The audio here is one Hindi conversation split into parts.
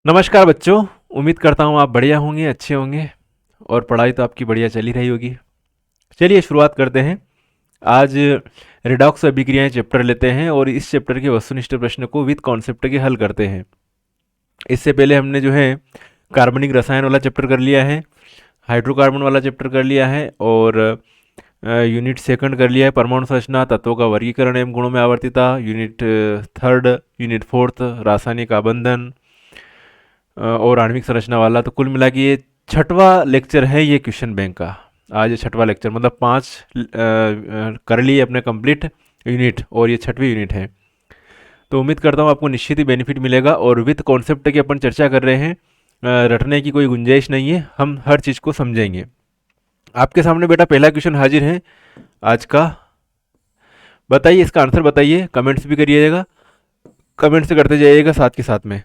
नमस्कार बच्चों। उम्मीद करता हूँ आप बढ़िया होंगे, अच्छे होंगे और पढ़ाई तो आपकी बढ़िया चली रही होगी। चलिए शुरुआत करते हैं। आज रिडॉक्स अभिक्रियाएं चैप्टर लेते हैं और इस चैप्टर के वस्तुनिष्ठ प्रश्न को विद कॉन्सेप्ट के हल करते हैं। इससे पहले हमने जो है कार्बनिक रसायन वाला चैप्टर कर लिया है, हाइड्रोकार्बन वाला चैप्टर कर लिया है और यूनिट सेकंड कर लिया है परमाणु संरचना, तत्वों का वर्गीकरण एवं गुणों में आवर्तिता। यूनिट थर्ड, यूनिट फोर्थ रासायनिक आबंधन और आणविक संरचना वाला। तो कुल मिला के ये छठवां लेक्चर है ये क्वेश्चन बैंक का। आज ये छठवां लेक्चर मतलब 5 कर लिए अपने कंप्लीट यूनिट और ये छठवीं यूनिट है। तो उम्मीद करता हूँ आपको निश्चित ही बेनिफिट मिलेगा और विद कॉन्सेप्ट की अपन चर्चा कर रहे हैं। रटने की कोई गुंजाइश नहीं है, हम हर चीज़ को समझेंगे। आपके सामने बेटा पहला क्वेश्चन हाजिर है आज का। बताइए इसका आंसर बताइए, कमेंट्स भी करिएगा, कमेंट्स करते जाइएगा साथ के साथ में।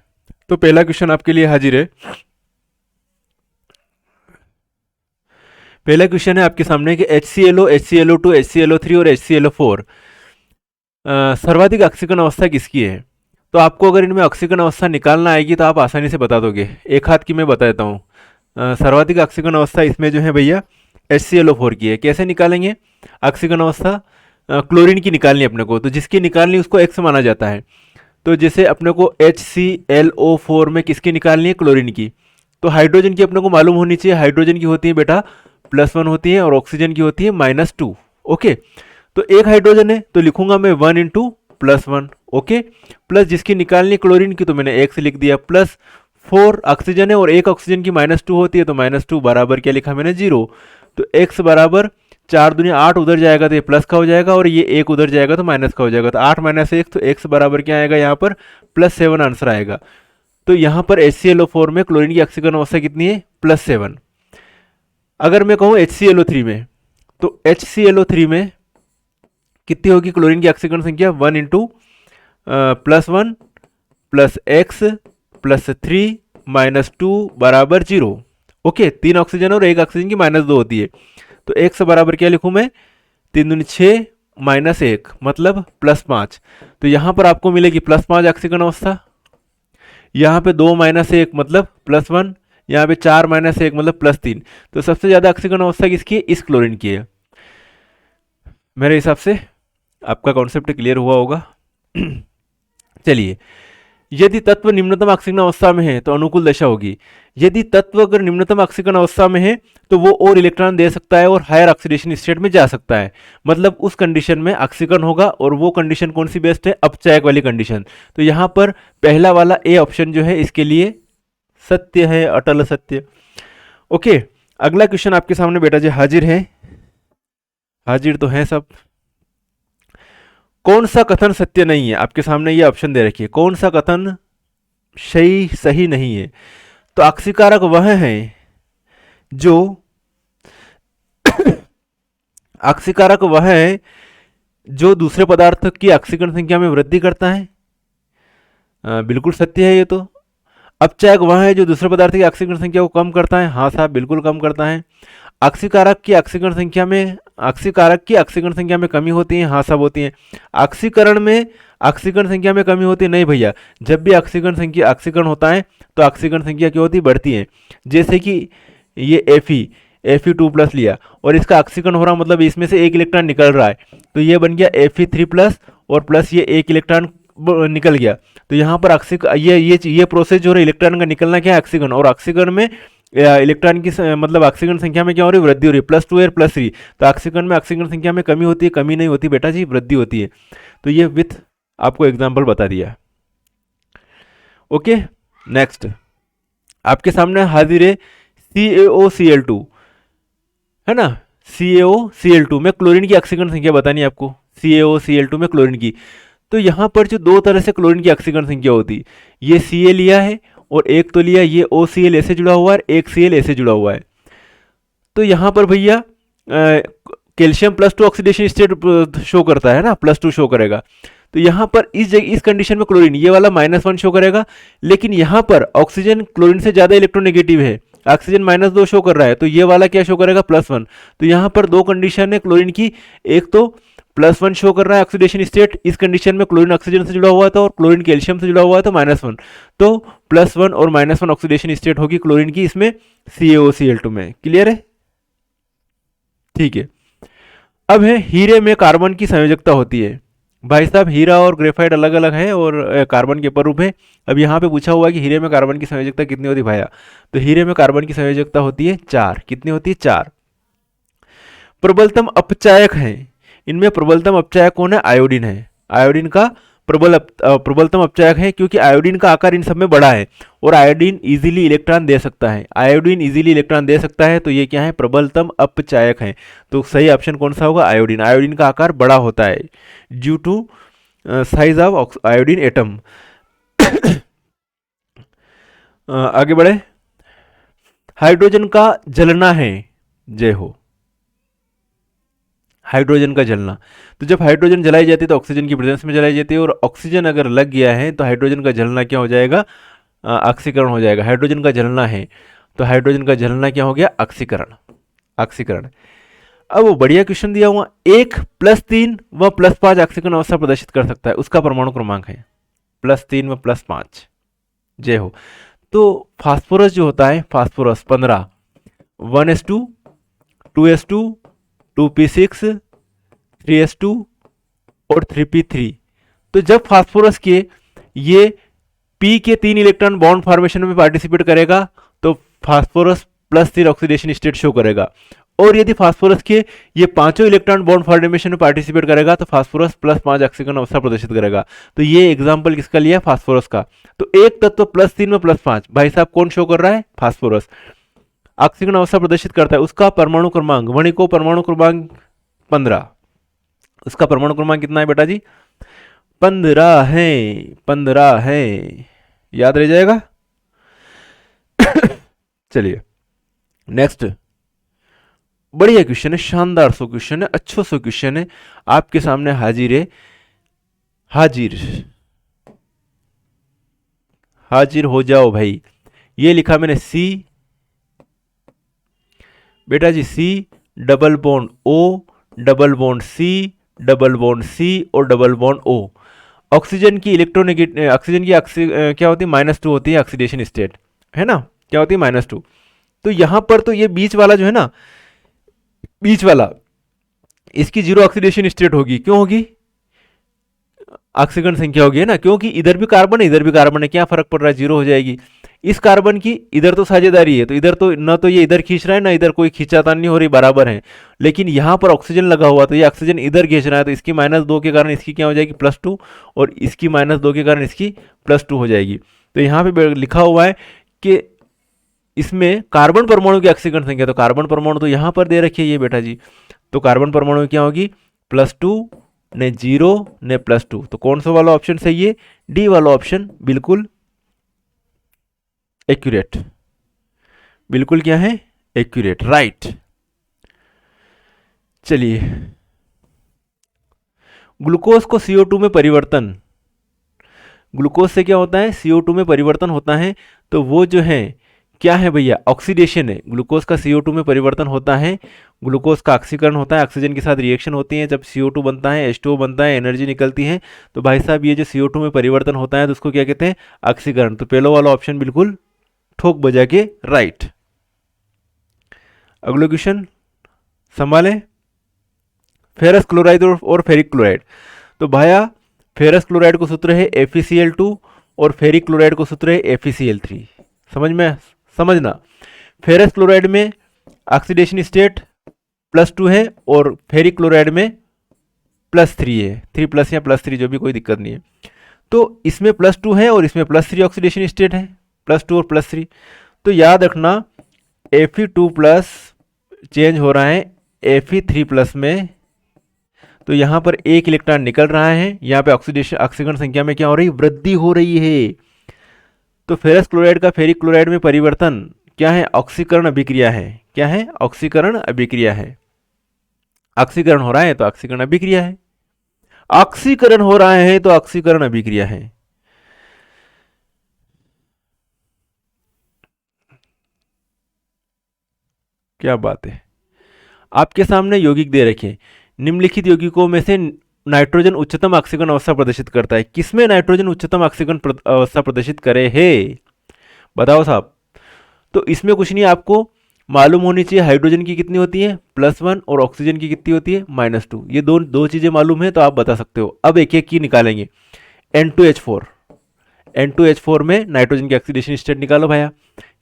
तो पहला क्वेश्चन आपके लिए हाजिर है। पहला क्वेश्चन है आपके सामने कि HClO, HClO2, HClO3 और HClO4 सर्वाधिक ऑक्सीकरण अवस्था किसकी है। तो आपको अगर इनमें ऑक्सीकरण अवस्था निकालना आएगी तो आप आसानी से बता दोगे। एक हाथ की मैं बता देता हूँ। सर्वाधिक ऑक्सीकरण अवस्था इसमें जो है भैया HClO4 की है। कैसे निकालेंगे ऑक्सीकरण अवस्था? क्लोरीन की निकालनी अपने को, तो जिसकी निकालनी उसको X माना जाता है। तो जैसे अपने को HClO4 में किसकी निकालनी है? क्लोरीन की। तो हाइड्रोजन की अपने को मालूम होनी चाहिए। हाइड्रोजन की होती है बेटा +1 होती है और ऑक्सीजन की होती है -2। ओके, तो एक हाइड्रोजन है तो लिखूंगा मैं 1 × +1। ओके, प्लस जिसकी निकालनी क्लोरीन की तो मैंने X लिख दिया, +4 ऑक्सीजन है और एक ऑक्सीजन की -2 होती है तो -2 बराबर क्या लिखा मैंने? 0। तो X बराबर 4 दूनी 8 उधर जाएगा तो ये प्लस का हो जाएगा और ये 1 उधर जाएगा तो माइनस का हो जाएगा। तो 8 - 1 तो X बराबर क्या आएगा यहाँ पर? +7 आंसर आएगा। तो यहाँ पर HClO4 में क्लोरीन की ऑक्सीकरण अवस्था कितनी है? +7। अगर मैं कहूँ HClO3 में, तो HClO3 में कितनी होगी क्लोरीन की ऑक्सीकरण संख्या? 1 × +1 + X + 3 - 2 बराबर 0। ओके, 3 ऑक्सीजन और एक ऑक्सीजन की -2 होती है। तो X बराबर क्या लिखूं मैं? 3 दूनी 6 -1 मतलब +5। तो यहाँ पर आपको मिलेगी +5 ऑक्सीकरण अवस्था। यहाँ पे 2 - 1 मतलब +1, यहाँ पे 4 - 1 मतलब +3। तो सबसे ज़्यादा ऑक्सीकरण अवस्था किसकी है? इस क्लोरीन की है। मेरे हिसाब से आपका कॉन्सेप्ट क्लियर हुआ होगा। चलिए, यदि तत्व निम्नतम ऑक्सीकरण अवस्था में है तो अनुकूल दशा होगी। यदि तत्व अगर निम्नतम ऑक्सीकरण अवस्था में है तो वो और इलेक्ट्रॉन दे सकता है और हायर ऑक्सीडेशन स्टेट में जा सकता है। मतलब उस कंडीशन में ऑक्सीकरण होगा और वो कंडीशन कौन सी बेस्ट है? अपचायक वाली कंडीशन। तो यहाँ पर पहला वाला ए ऑप्शन जो है इसके लिए सत्य है, अटल सत्य। ओके, अगला क्वेश्चन आपके सामने बेटा जी हाजिर है। हाजिर तो है सब। कौन सा कथन सत्य नहीं है? आपके सामने ये ऑप्शन दे रखिए, कौन सा कथन सही नहीं है। तो ऑक्सीकारक वह है जो ऑक्सीकारक वह है जो दूसरे पदार्थ की ऑक्सीकरण संख्या में वृद्धि करता है। बिल्कुल सत्य है ये तो। अपचायक वह है जो दूसरे पदार्थ की ऑक्सीकरण संख्या को कम करता है। हाँ साहब, बिल्कुल कम करता है। ऑक्सीकारक की ऑक्सीकरण संख्या में कमी होती है। हाँ सब होती है। ऑक्सीकरण में ऑक्सीकरण संख्या में कमी होती है? नहीं भैया, जब भी ऑक्सीकरण होता है तो ऑक्सीकरण संख्या क्या होती है? बढ़ती है। जैसे कि ये Fe2+ लिया और इसका ऑक्सीकरण हो रहा मतलब इसमें से एक इलेक्ट्रॉन निकल रहा है, तो ये बन गया Fe3+ और प्लस ये एक इलेक्ट्रॉन निकल गया। तो यहाँ पर ये प्रोसेस जो है इलेक्ट्रॉन का निकलना क्या है? ऑक्सीकरण। और ऑक्सीकरण में इलेक्ट्रॉन की मतलब ऑक्सीकरण संख्या में क्या हो रही है? वृद्धि हो रही है, +2 और +3। तो ऑक्सीकरण में ऑक्सीकरण संख्या में कमी होती है? कमी नहीं होती बेटा जी, वृद्धि होती है। तो ये विथ आपको एग्जाम्पल बता दिया। ओके, नेक्स्ट आपके सामने हाजिर है CaOCl2, है ना। CaOCl2 में क्लोरीन की ऑक्सीकरण संख्या बतानी है आपको। CaOCl2 में क्लोरीन की, तो यहाँ पर जो दो तरह से क्लोरीन की ऑक्सीकरण संख्या होती, ये Ca लिया है और एक तो लिया ये OCl ऐसे जुड़ा हुआ है, एक Cl ऐसे जुड़ा हुआ है। तो यहाँ पर भैया कैल्शियम +2 ऑक्सीडेशन स्टेट शो करता है ना, +2 शो करेगा। तो यहाँ पर इस कंडीशन में क्लोरीन ये वाला -1 शो करेगा, लेकिन यहाँ पर ऑक्सीजन क्लोरीन से ज़्यादा इलेक्ट्रोनेगेटिव है, ऑक्सीजन -2 शो कर रहा है, तो ये वाला क्या शो करेगा? +1। तो यहाँ पर दो कंडीशन है क्लोरीन की, एक तो +1 शो कर रहा है ऑक्सीडेशन स्टेट। इस कंडीशन में क्लोरीन ऑक्सीजन से जुड़ा हुआ था और क्लोरीन कैल्शियम से जुड़ा हुआ था -1। तो +1 और -1 ऑक्सीडेशन स्टेट होगी क्लोरीन की इसमें CaOCl2 में। क्लियर है? ठीक है। अब है हीरे में कार्बन की संयोजकता होती है। भाई साहब हीरा और ग्रेफाइट अलग अलग है और कार्बन के पररूप है। अब यहाँ पे पूछा हुआ है कि हीरे में कार्बन की संयोजकता कितनी होती है भाया, तो हीरे में कार्बन की संयोजकता होती है 4। कितनी होती है? 4। प्रबलतम अपचायक है, इनमें प्रबलतम अपचायक कौन है? आयोडीन है। आयोडीन का प्रबलतम अपचायक है क्योंकि आयोडीन का आकार इन सब में बड़ा है और आयोडीन इजीली इलेक्ट्रॉन दे सकता है। आयोडीन इजीली इलेक्ट्रॉन दे सकता है, तो ये क्या है? प्रबलतम अपचायक है। तो सही ऑप्शन कौन सा होगा? आयोडीन। आयोडीन का आकार बड़ा होता है due to size of iodine atom. आगे बढ़े। हाइड्रोजन का जलना है, जय हो। हाइड्रोजन का जलना, तो जब हाइड्रोजन जलाई जाती है तो ऑक्सीजन की प्रेजेंस में जलाई जाती है, और ऑक्सीजन अगर लग गया है तो हाइड्रोजन का जलना क्या हो जाएगा? ऑक्सीकरण हो जाएगा। हाइड्रोजन का जलना है तो हाइड्रोजन का जलना क्या हो गया? ऑक्सीकरण। ऑक्सीकरण। अब वो बढ़िया क्वेश्चन दिया हुआ, 1 +3 व +5 ऑक्सीकरण अवस्था प्रदर्शित कर सकता है, उसका परमाणु क्रमांक है +3 व +5। जय हो। तो फास्फोरस जो होता है, phosphorus 15, 1s2, 2s2, 2p6, 3s2 और 3p3। तो जब फास्फोरस के ये p के 3 इलेक्ट्रॉन बॉन्ड फॉर्मेशन में पार्टिसिपेट करेगा तो फास्फोरस +3 ऑक्सीडेशन स्टेट शो करेगा, और यदि फास्फोरस के ये पांचों इलेक्ट्रॉन बॉन्ड फॉर्मेशन में पार्टिसिपेट करेगा तो फास्फोरस +5 ऑक्सीकरण अवस्था प्रदर्शित करेगा। तो ये एग्जांपल किसका लिया? फास्फोरस का। तो एक तत्व +3 में +5, भाई साहब कौन शो कर रहा है? फास्फोरस। ऑक्सीकरण अवस्था प्रदर्शित करता है, उसका परमाणु क्रमांक, वणिको परमाणु क्रमांक 15। उसका परमाणु क्रमांक कितना है बेटा जी? 15 है। 15 है, याद रह जाएगा। चलिए नेक्स्ट। बढ़िया क्वेश्चन है, शानदार सो क्वेश्चन है, अच्छो सो क्वेश्चन है, आपके सामने हाजिर है। हाजिर हाजिर हो जाओ भाई। ये लिखा मैंने C, बेटा जी C double bond O, double bond C, double bond C और डबल बॉन्ड O। ऑक्सीजन की इलेक्ट्रोनेगेटिव, ऑक्सीजन की क्या होती है? -2 होती है ऑक्सीडेशन स्टेट, है ना? क्या होती है? -2। तो यहां पर तो ये बीच वाला जो है ना, बीच वाला, इसकी 0 ऑक्सीडेशन स्टेट होगी। क्यों होगी? ऑक्सीकरण संख्या होगी, है ना? क्योंकि इधर भी कार्बन है इधर भी कार्बन है, क्या फर्क पड़ रहा है? 0 हो जाएगी। इस कार्बन की इधर तो साझेदारी है, तो इधर तो न तो ये इधर खींच रहा है ना इधर कोई खींचातानी हो रही, बराबर है। लेकिन यहां पर ऑक्सीजन लगा हुआ तो ये ऑक्सीजन इधर खींच रहा है, तो इसकी -2 के कारण इसकी क्या हो जाएगी? +2, और इसकी -2 के कारण इसकी +2 हो जाएगी। तो यहाँ पे लिखा हुआ है कि इसमें कार्बन परमाणु की ऑक्सीकरण संख्या, तो कार्बन परमाणु तो यहां पर दे रखी है ये बेटा जी, तो कार्बन परमाणु क्या होगी? +2 ने 0 ने +2। तो कौन सा वाला ऑप्शन सही है? डी वाला ऑप्शन बिल्कुल एक्यूरेट। बिल्कुल क्या है? Accurate, right. चलिए, ग्लूकोज को CO2 में परिवर्तन, ग्लूकोज से क्या होता है? CO2 में परिवर्तन होता है। तो वो जो है क्या है भैया? ऑक्सीडेशन है। ग्लूकोज का CO2 में परिवर्तन होता है, ग्लूकोज का ऑक्सीकरण होता है, ऑक्सीजन के साथ रिएक्शन होती है, जब CO2 बनता है, H2O बनता है, एनर्जी निकलती है। तो भाई साहब ये जो CO2 में परिवर्तन होता है तो उसको क्या कहते हैं? ऑक्सीकरण। तो पहला वाला ऑप्शन बिल्कुल ठोक बजा के राइट। अगला क्वेश्चन संभाले, फेरस क्लोराइड और फेरिक क्लोराइड। तो भाया फेरस क्लोराइड को सूत्र है FeCl2 और फेरिक क्लोराइड को सूत्र है FeCl3। समझ में? समझना, फेरस क्लोराइड में ऑक्सीडेशन स्टेट +2 है और फेरिक क्लोराइड में +3 है, 3+ या +3 जो भी, कोई दिक्कत नहीं है। तो इसमें +2 है और इसमें +3 ऑक्सीडेशन स्टेट है, +2 और +3। तो याद रखना Fe2+ चेंज हो रहा है Fe3+ में, तो यहां पर एक इलेक्ट्रॉन निकल रहा है, यहां पे ऑक्सीकरण संख्या में क्या हो रही है? वृद्धि हो रही है। तो फेरस क्लोराइड का फेरिक क्लोराइड में परिवर्तन क्या है? ऑक्सीकरण अभिक्रिया है। क्या है? ऑक्सीकरण अभिक्रिया है। ऑक्सीकरण हो रहा है तो ऑक्सीकरण अभिक्रिया है, ऑक्सीकरण हो रहा है तो ऑक्सीकरण अभिक्रिया है। क्या बात है। आपके सामने यौगिक दे रखे, निम्नलिखित यौगिकों में से नाइट्रोजन उच्चतम ऑक्सीकरण अवस्था प्रदर्शित करता है। किसमें नाइट्रोजन उच्चतम ऑक्सीकरण अवस्था प्रदर्शित करे है? बताओ साहब। तो इसमें कुछ नहीं, आपको मालूम होनी चाहिए हाइड्रोजन की कितनी होती है +1 और ऑक्सीजन की कितनी होती है -2। ये दो दो चीज़ें मालूम है तो आप बता सकते हो। अब एक एक की निकालेंगे। N2H4, N2H4 में नाइट्रोजन की ऑक्सीडेशन स्टेट निकालो भैया।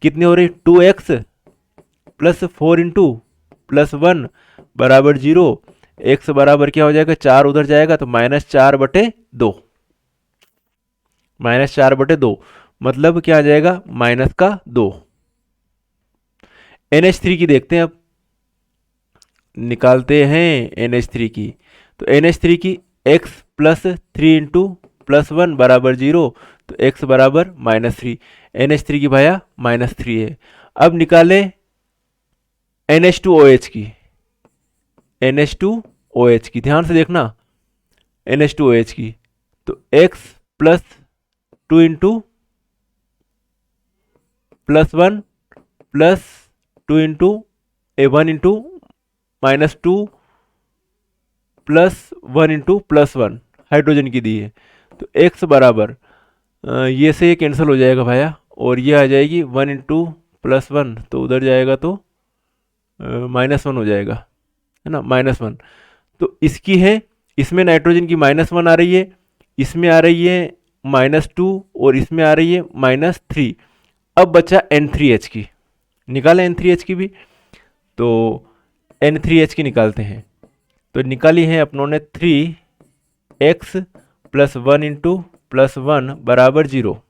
कितनी हो रही 2x + 4 इंटू +1 बराबर 0। x बराबर क्या हो जाएगा 4 उधर जाएगा तो -4/2, -4/2 मतलब क्या आ जाएगा -2। NH3 की देखते हैं अब, निकालते हैं NH3 की। तो NH3 की x + 3 इंटू +1 बराबर 0 तो x बराबर -3। NH3 की भैया -3 है। अब निकालें NH2OH की, NH2OH की ध्यान से देखना, NH2OH की। तो x + 2 into +1 + 2 into 1 into -2 + 1 into +1 hydrogen की दी है। तो x बराबर ये से ये कैंसिल हो जाएगा भैया और ये आ जाएगी 1 इंटू +1 तो उधर जाएगा तो -1 हो जाएगा, है ना, -1। तो इसकी है, इसमें नाइट्रोजन की -1 आ रही है, इसमें आ रही है -2 और इसमें आ रही है -3। अब बचा N3H की, निकालें N3H की भी। तो N3H की निकालते हैं। तो निकाली है अपनों ने 3x + 1 इंटू +1 बराबर 0।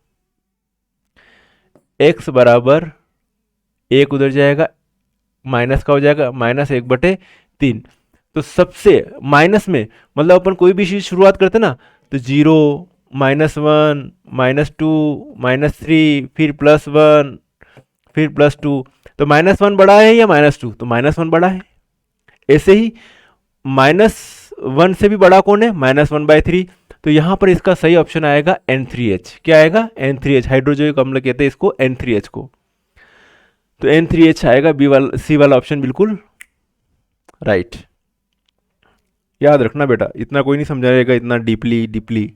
x बराबर 1 उधर जाएगा, माइनस का हो जाएगा -1/3। तो सबसे माइनस में मतलब अपन कोई भी चीज़ शुरुआत करते ना तो 0 -1 -2 -3 फिर +1 फिर +2। तो -1 बड़ा है या -2, तो -1 बड़ा है। ऐसे ही -1 से भी बड़ा कौन है -1/3। तो यहाँ पर इसका सही ऑप्शन आएगा N3H। क्या आएगा N3H, हाइड्रोजोनिक अम्ल कहते हैं इसको N3H को। तो N3H आएगा बी वाला, सी वाला ऑप्शन बिल्कुल राइट। याद रखना बेटा, इतना कोई नहीं समझाएगा इतना डीपली डीपली।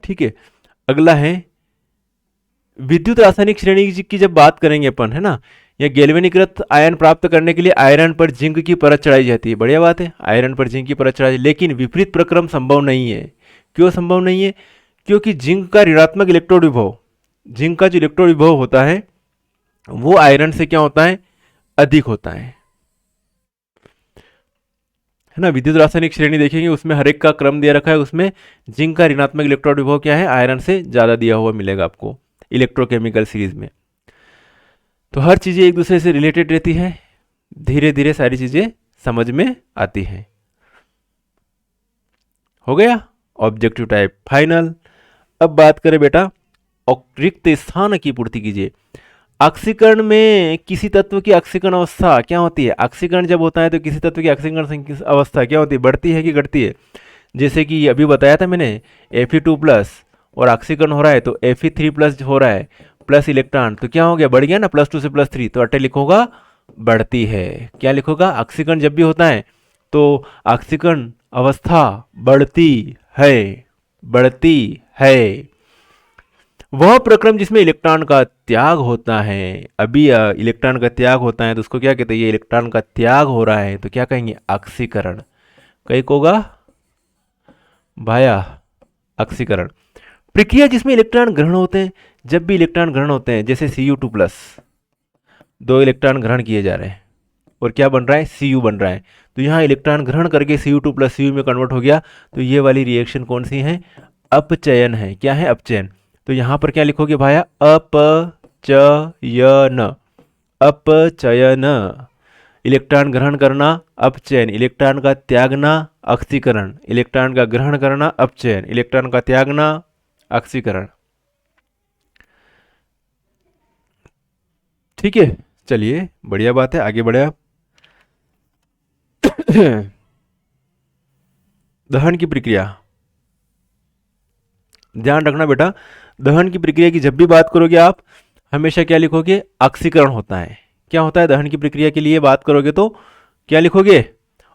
ठीक है, अगला है विद्युत रासायनिक श्रेणी की जब बात करेंगे अपन, है ना, या गैल्वेनीकृत आयन प्राप्त करने के लिए आयरन पर जिंक की परत चढ़ाई जाती है। बढ़िया बात है, आयरन पर जिंक की परत चढ़ाई, लेकिन विपरीत प्रक्रम संभव नहीं है। क्यों संभव नहीं है? क्योंकि जिंक का ऋणात्मक इलेक्ट्रोड विभव, जिंक का जो इलेक्ट्रोड विभव होता है वो आयरन से क्या होता है, अधिक होता है ना। विद्युत रासायनिक श्रेणी देखेंगे उसमें हर एक का क्रम दिया रखा है, उसमें जिंक का ऋणात्मक इलेक्ट्रोड विभव क्या है, आयरन से ज्यादा दिया हुआ मिलेगा आपको इलेक्ट्रोकेमिकल सीरीज में। तो हर चीजें एक दूसरे से रिलेटेड रहती है, धीरे धीरे सारी चीजें समझ में आती हैं। हो गया ऑब्जेक्टिव टाइप फाइनल। अब बात करें बेटा रिक्त स्थान की पूर्ति कीजिए। ऑक्सीकरण में किसी तत्व की ऑक्सीकरण अवस्था क्या होती है? ऑक्सीकरण जब होता है तो किसी तत्व की ऑक्सीकरण अवस्था क्या होती है, बढ़ती है कि घटती है? जैसे कि अभी बताया था मैंने Fe2+ और ऑक्सीकरण हो रहा है तो Fe3+ हो रहा है प्लस इलेक्ट्रॉन, तो क्या हो गया, बढ़ गया ना, +2 से +3, तो अटे लिखोगा बढ़ती है। क्या लिखोगा, ऑक्सीकरण जब भी होता है तो ऑक्सीकरण अवस्था बढ़ती है, बढ़ती है। वह प्रक्रम जिसमें इलेक्ट्रॉन का त्याग होता है, अभी इलेक्ट्रॉन का त्याग होता है तो उसको क्या कहते हैं, ये इलेक्ट्रॉन का त्याग हो रहा है तो क्या कहेंगे, ऑक्सीकरण। कहीं होगा भाया ऑक्सीकरण। प्रक्रिया जिसमें इलेक्ट्रॉन ग्रहण होते हैं, जब भी इलेक्ट्रॉन ग्रहण होते हैं, जैसे Cu2+, 2 इलेक्ट्रॉन ग्रहण किए जा रहे हैं और क्या बन रहा है, Cu बन रहा है। तो यहाँ इलेक्ट्रॉन ग्रहण करके Cu2+ Cu में कन्वर्ट हो गया, तो ये वाली रिएक्शन कौन सी है, अपचयन है। क्या है, अपचयन। तो यहाँ पर क्या लिखोगे भाया, अपचयन, अपचयन। इलेक्ट्रॉन ग्रहण करना अपचयन, इलेक्ट्रॉन का त्यागना ऑक्सीकरण, इलेक्ट्रॉन का ग्रहण करना अपचयन, इलेक्ट्रॉन का त्यागना ऑक्सीकरण। ठीक है, चलिए बढ़िया बात है, आगे बढ़े आप। दहन की प्रक्रिया, ध्यान रखना बेटा, दहन की प्रक्रिया की जब भी बात करोगे आप हमेशा क्या लिखोगे, ऑक्सीकरण होता है। क्या होता है दहन की प्रक्रिया के लिए बात करोगे तो क्या लिखोगे,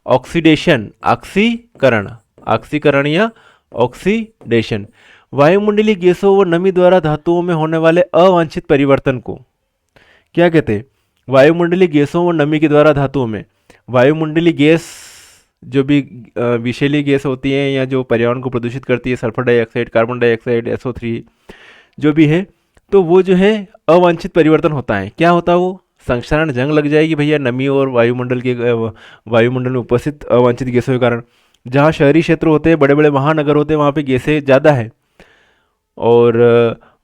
ऑक्सीडेशन, ऑक्सीकरण, ऑक्सीकरण या ऑक्सीडेशन। वायुमंडलीय गैसों व नमी द्वारा धातुओं में होने वाले अवांछित परिवर्तन को क्या कहते हैं? वायुमंडलीय गैसों व नमी के द्वारा धातुओं में, वायुमंडलीय गैस जो भी विषैली गैस होती है या जो पर्यावरण को प्रदूषित करती है, sulphur dioxide, carbon dioxide, SO3 जो भी है, तो वो जो है अवांछित परिवर्तन होता है। क्या होता है वो? संक्षारण जंग लग जाएगी भैया नमी और वायुमंडल में उपस्थित अवांछित गैसों के कारण। जहाँ शहरी क्षेत्र होते हैं, बड़े बड़े महानगर होते हैं, वहाँ पे गैसें ज़्यादा है और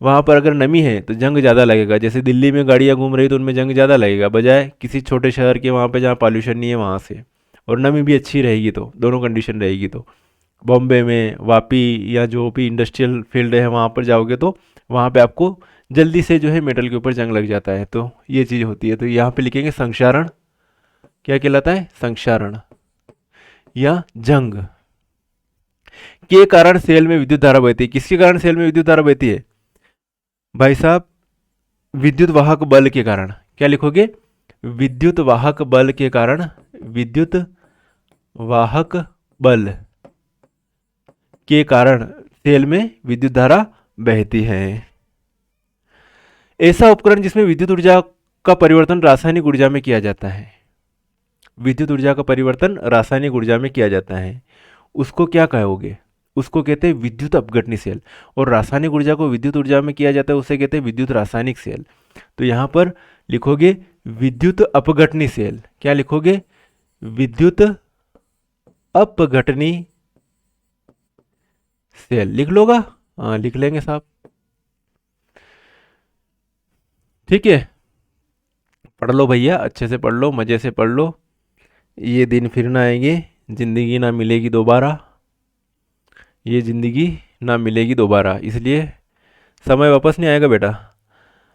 वहाँ पर अगर नमी है तो जंग ज़्यादा लगेगा। जैसे दिल्ली में गाड़ियाँ घूम रही तो उनमें जंग ज़्यादा लगेगा, बजाय किसी छोटे शहर के वहाँ पे जहाँ पॉल्यूशन नहीं है वहाँ से, और नमी भी अच्छी रहेगी, तो दोनों कंडीशन रहेगी। तो बॉम्बे में, वापी या जो भी इंडस्ट्रियल फील्ड है वहाँ पर जाओगे तो वहाँ पे आपको जल्दी से जो है मेटल के ऊपर जंग लग जाता है। तो ये चीज़ होती है। तो यहाँ पे लिखेंगे संक्षारण। क्या कहलाता है? संक्षारण या जंग के कारण सेल में विद्युत धारा बहती है। किसके कारण सेल में विद्युत धारा बहती है भाई साहब? विद्युत वाहक बल के कारण। क्या लिखोगे? विद्युत वाहक बल के कारण, विद्युत वाहक बल के कारण सेल में विद्युत धारा बहती है। ऐसा उपकरण जिसमें विद्युत ऊर्जा का परिवर्तन रासायनिक ऊर्जा में किया जाता है, विद्युत ऊर्जा का परिवर्तन रासायनिक ऊर्जा में किया जाता है, उसको क्या कहोगे? उसको कहते हैं विद्युत अपघटनी सेल। और रासायनिक ऊर्जा को विद्युत ऊर्जा में किया जाता है, उसे कहते हैं विद्युत रासायनिक सेल। तो यहाँ पर लिखोगे विद्युत अपघटनी सेल। क्या लिखोगे? विद्युत अपघटनी सेल। लिख लोगा? हाँ लिख लेंगे साहब। ठीक है, पढ़ लो भैया, अच्छे से पढ़ लो, मज़े से पढ़ लो। ये दिन फिर ना आएंगे, ज़िंदगी ना मिलेगी दोबारा, ये ज़िंदगी ना मिलेगी दोबारा, इसलिए समय वापस नहीं आएगा बेटा।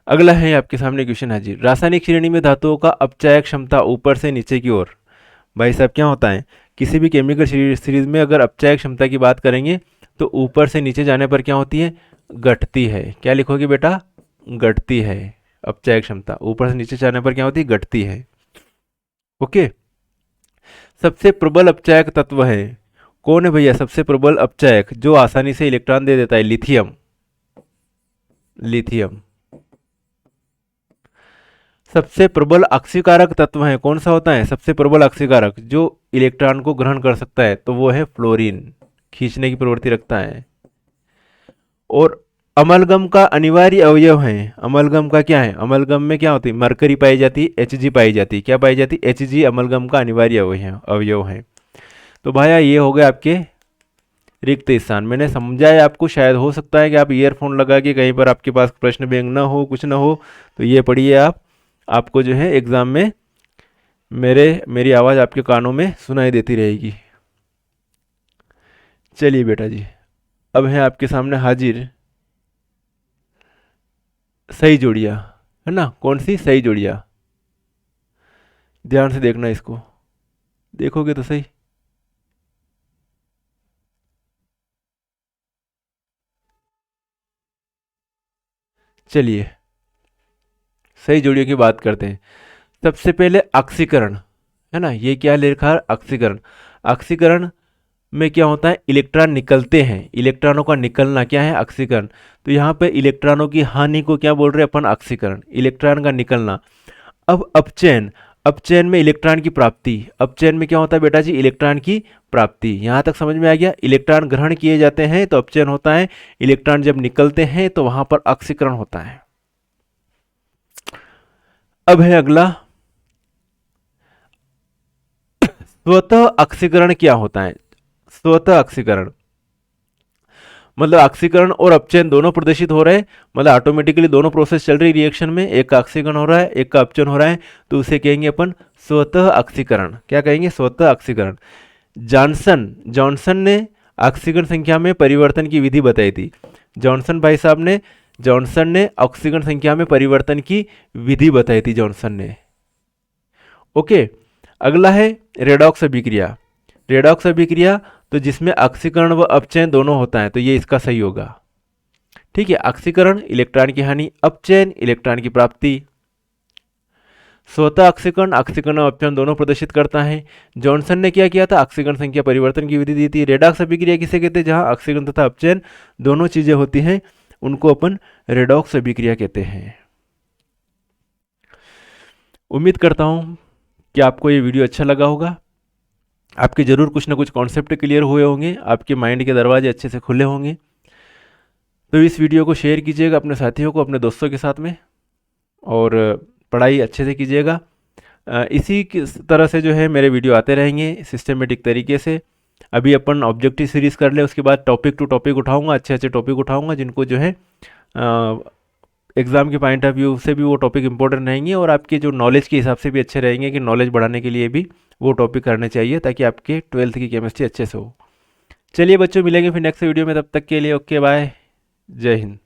अगला है आपके सामने क्वेश्चन हाजिर। रासायनिक श्रेणी में धातुओं का अपचायक क्षमता ऊपर से नीचे की ओर। भाई साहब क्या होता है? किसी भी केमिकल सीरीज में अगर अपचायक क्षमता की बात करेंगे तो ऊपर से नीचे जाने पर क्या होती है? घटती है। क्या लिखोगे बेटा? घटती है। अपचायक क्षमता ऊपर से नीचे जाने पर क्या होती है? घटती है। ओके। सबसे प्रबल अपचायक तत्व है कौन है भैया? सबसे प्रबल अपचायक जो आसानी से इलेक्ट्रॉन दे देता है, लिथियम। लिथियम। सबसे प्रबल अक्सीकारक तत्व है कौन सा होता है? सबसे प्रबल अक्सीकारक जो इलेक्ट्रॉन को ग्रहण कर सकता है, तो वो है फ्लोरीन, खींचने की प्रवृत्ति रखता है। और अमलगम का अनिवार्य अवयव है। अमलगम का क्या है? अमलगम में क्या होती है? मरकरी पाई जाती है, Hg पाई जाती है। क्या पाई जाती है? Hg अमलगम का अनिवार्य अवयव है। तो भाया ये हो गए आपके रिक्त स्थान। मैंने समझाया आपको, शायद हो सकता है कि आप ईयरफोन लगा के कहीं पर आपके पास प्रश्न बैंक ना हो, कुछ ना हो, तो ये पढ़िए आप, आपको जो है एग्ज़ाम में मेरी आवाज़ आपके कानों में सुनाई देती रहेगी। चलिए बेटा जी, अब है आपके सामने हाजिर सही जोड़ियाँ, है ना? कौन सी सही जोड़ियाँ? ध्यान से देखना इसको, देखोगे तो सही। चलिए सही जोड़ियों की बात करते हैं। सबसे पहले ऑक्सीकरण, है ना? ये क्या लिखा है? ऑक्सीकरण। ऑक्सीकरण में क्या होता है? इलेक्ट्रॉन निकलते हैं, इलेक्ट्रॉनों का निकलना क्या है? ऑक्सीकरण। तो यहाँ पे इलेक्ट्रॉनों की हानि को क्या बोल रहे हैं अपन? ऑक्सीकरण। इलेक्ट्रॉन का निकलना। अब अपचयन, अपचयन में इलेक्ट्रॉन की प्राप्ति। अपचयन में क्या होता है बेटा जी? इलेक्ट्रॉन की प्राप्ति। यहाँ तक समझ में आ गया? इलेक्ट्रॉन ग्रहण किए जाते हैं तो अपचयन होता है, इलेक्ट्रॉन जब निकलते हैं तो वहां पर ऑक्सीकरण होता है। अब है अगला, स्वतः ऑक्सीकरण क्या होता है? स्वतः ऑक्सीकरण मतलब ऑक्सीकरण और अपचयन दोनों प्रदर्शित हो रहे हैं, मतलब ऑटोमेटिकली दोनों प्रोसेस चल रही रिएक्शन में, एक का ऑक्सीकरण हो रहा है, एक का अपचयन हो रहा है, तो उसे कहेंगे अपन स्वतः ऑक्सीकरण। क्या कहेंगे? स्वतः ऑक्सीकरण। जॉनसन ने ऑक्सीकरण संख्या में परिवर्तन की विधि बताई थी। जॉनसन ने ऑक्सीकरण संख्या में परिवर्तन की विधि बताई थी, जॉनसन ने। ओके। अगला है रेडॉक्स अभिक्रिया। रेडॉक्स अभिक्रिया तो जिसमें ऑक्सीकरण व अपचयन दोनों होता है, तो ये इसका सही होगा। ठीक है, ऑक्सीकरण इलेक्ट्रॉन की हानि, अपचयन इलेक्ट्रॉन की प्राप्ति। स्वतः ऑक्सीकरण ऑक्सीकरण और अपचयन दोनों प्रदर्शित करता है। जॉनसन ने क्या किया था, ऑक्सीकरण संख्या परिवर्तन की विधि दी थी। रेडॉक्स अभिक्रिया किसे कहते हैं, जहां ऑक्सीकरण तथा अपचयन दोनों चीजें होती हैं, उनको अपन रेडॉक्स अभिक्रिया कहते हैं। उम्मीद करता हूं कि आपको ये वीडियो अच्छा लगा होगा। आपके जरूर कुछ ना कुछ कॉन्सेप्ट क्लियर हुए होंगे, आपके माइंड के दरवाजे अच्छे से खुले होंगे। तो इस वीडियो को शेयर कीजिएगा अपने साथियों को, अपने दोस्तों के साथ में, और पढ़ाई अच्छे से कीजिएगा। इसी तरह से जो है मेरे वीडियो आते रहेंगे सिस्टमेटिक तरीके से। अभी अपन ऑब्जेक्टिव सीरीज़ कर ले, उसके बाद टॉपिक टू टॉपिक उठाऊंगा, अच्छे अच्छे टॉपिक उठाऊंगा जिनको जो है एग्ज़ाम के पॉइंट ऑफ व्यू से भी वो टॉपिक इंपॉर्टेंट रहेंगे, और आपके जो नॉलेज के हिसाब से भी अच्छे रहेंगे कि नॉलेज बढ़ाने के लिए भी वो टॉपिक करने चाहिए, ताकि आपके 12th की केमिस्ट्री अच्छे से हो। चलिए बच्चों, मिलेंगे फिर नेक्स्ट वीडियो में, तब तक के लिए ओके बाय, जय हिंद।